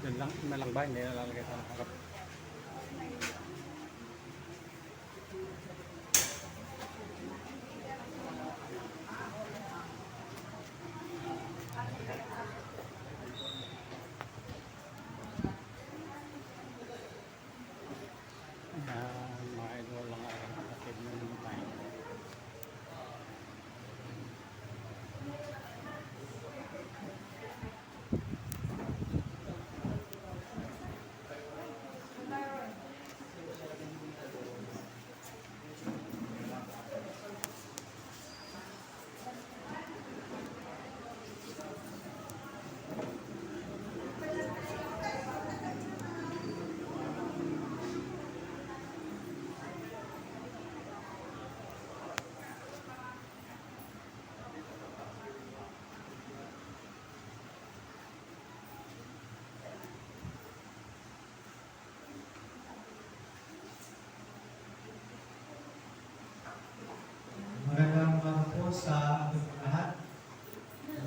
Yun lang, na lang ba? Hindi nalalagay sa harap. Mga idol lang ay kapatid na naman tayo. Magandang umaga po sa ating lahat.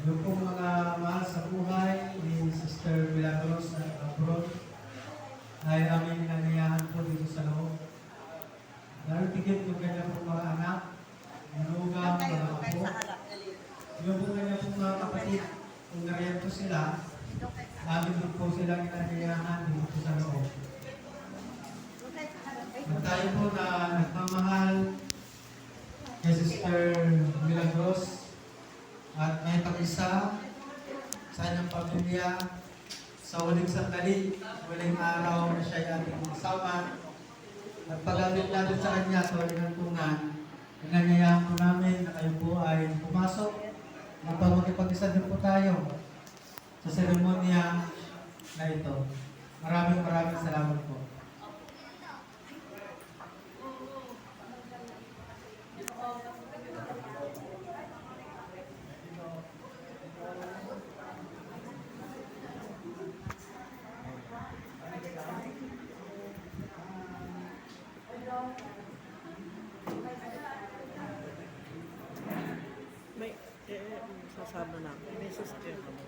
Yung pong mga mahal sa buhay ni Sister Milagros na abroad ay aming nanayahan po dito sa loob. Naritigit yung kanya pong mga anak, manugang, mga apo. Yung pong kanya pong mga kapatid, kung nariyan po sila, namin din po silang nanayahan dito sa loob. At tayo po na nagmamahal kay Sister Milagros at may pag-isa sa kanyang pamilya sa huling sandali, huling araw na siya ay ating kasama at pag-alit natin sa kanya sa huling hantungan. Inanyayahan po namin na kayo po ay pumasok upang magkipag-isa din po tayo sa seremonya na ito. Maraming salamat po. May sasama na. May sasakyan ka mo.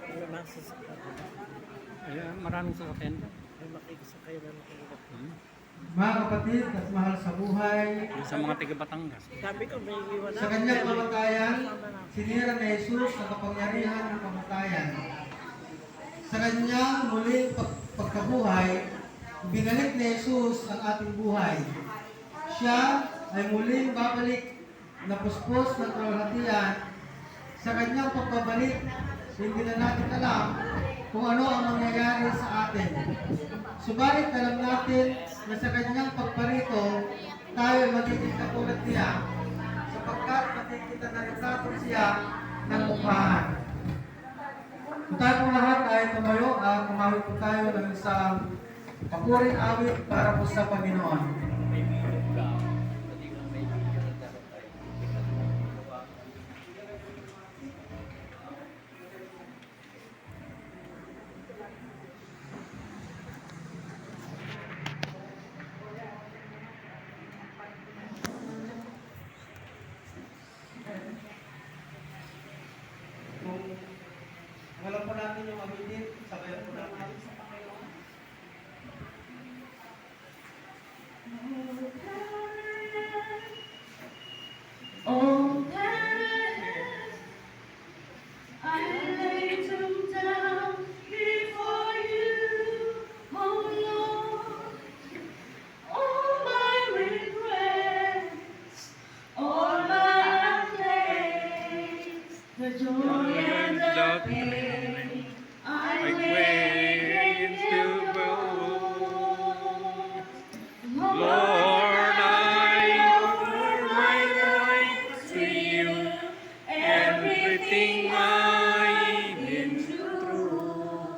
May masasakyan ka mo. Ayan, maraming sasakyan. May makikisakay na nakikita. Mga kapatid at mahal sa buhay, Sa mga taga Batangas. Sabi ko may iwan na. sa kanyang kamatayan, sinira ni Jesus ang kapangyarihan ng kamatayan. Sa kanyang muling pagkabuhay, binalik ni Jesus ang ating buhay. Siya ay muling babalik na puspos ng kalwalhatian. Sa kanyang pagbabalik, hindi na natin alam kung ano ang mangyayari sa atin. Subalit alam natin na sa kanyang pagparito, tayo ay magiging katulad niya sapagkat makikita na retrato siya ng mukhaan. Kung tayo po lahat ay tumayo, kumawit po tayo ng isang papuring awit para po sa Panginoon. Alam po natin yung abitin, sabayan po natin sa Panginoon. Oh, God, I lay them down before you, oh Lord. All my regrets, all my plays, the joy and the pain, I lay it down. Lord, I offer my life to you. Everything I've been through,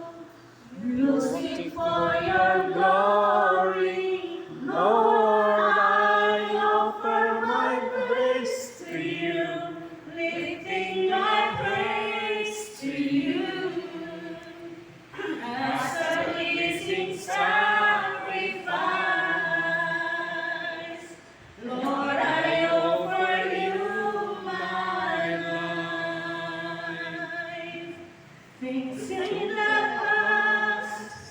Looking for your glory, Lord, I offer my praise to you. lifting my praise to you as a living sacrifice. Lord, I offer you my life. Things in the past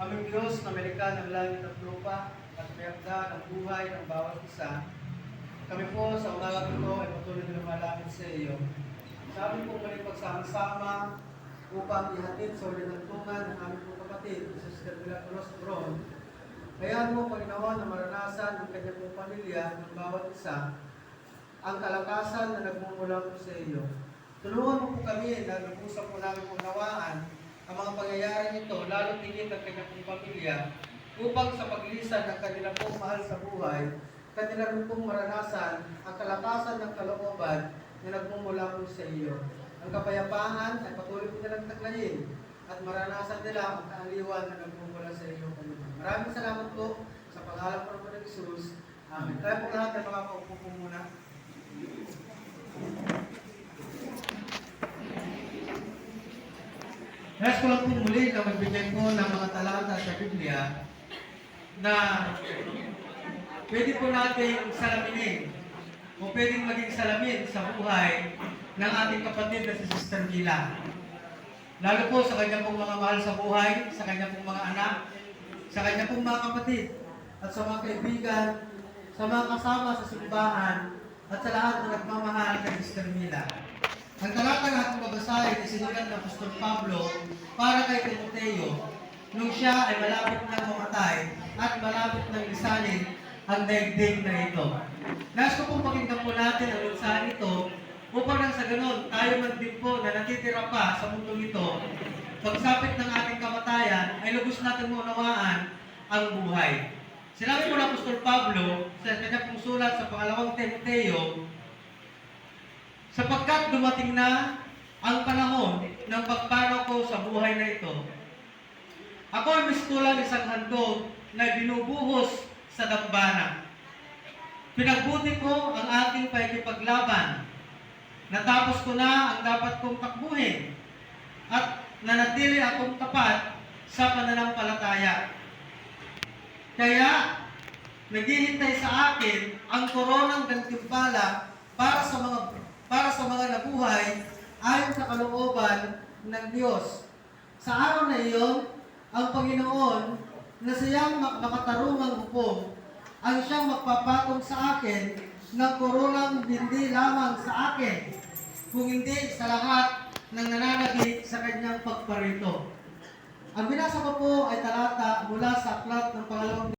Aming Diyos na melikha ng langit at lupa at mayakda ng buhay ng bawat isa, kami po sa umagang ito ay patuloy na lumalapit sa iyo. Sa amin po muli pagsama-sama upang ihatid sa ulit ng tungan ng aming po kapatid, sa Sister Milagros Bron. Kaya mo, Panginoon, na maranasan ng kanyang pong pamilya ng bawat isa ang kalakasan na nagmumula po sa iyo. Tulungan mo po kami na nag-usap po namin unawaan ang mga pangyayari nito, lalo tingin ang kanyang pong pamilya, upang sa paglisan ng kanilang pong mahal sa buhay, kanila rin pong maranasan ang kalakasan ng kalooban na nagmumula po sa iyo. Ang kapayapaan ay patuloy po nilang taglayin at maranasan nila ang kaaliwan na nagmumula sa iyo. Maraming salamat po sa pangalan po ng Jesus. Amen. Tayo po lahat ay makakaupo po muna. Nais ko lang po muli na magbigay po ng mga talata sa Biblia na pwede po natin salaminin o pwedeng maging salamin sa buhay ng ating kapatid na si Sister Mila. Lalo po sa kanyang pong mga mahal sa buhay, sa kanyang pong mga anak, sa kanyang pong mga kapatid, at sa mga kaibigan, sa mga kasama sa simbahan, at sa lahat ng nagmamahal kay Sister Mila. Ang talata na ating babasahin ay sinulat ng Apostol Pablo para kay Timoteo nung siya ay malapit ng mamatay at malapit ng lisanin ang daigdig na ito. Nais ko pong pakinggan po natin ang mensahe ito upang nang sa ganon tayo man din po na natitira pa sa mundong ito, pagsapit ng ating kamatayan ay lubos natin maunawaan ang buhay. Sinabi po ng Apostol Pablo sa kanyang pong sulat sa pangalawang Timoteo, sapagkat dumating na ang panahon ng pagpanaw ko sa buhay na ito. Ako ay mistulang isang handog na binubuhos sa dambana. Pinagbuti ko ang aking pakikipaglaban. Natapos ko na ang dapat kong takbuhin at nanatili akong tapat sa pananampalataya. Kaya, naghihintay sa akin ang koronang gantimpala para sa mga nabuhay ayon sa kalooban ng Diyos. Sa araw na iyon, ang Panginoon na siyang makatarungang hukom ang siyang magpapatong sa akin ng koronang hindi lamang sa akin, kung hindi sa lahat ng nananagik sa kanyang pagparito. Ang binasa ko po ay talata mula sa aklat ng pangalawang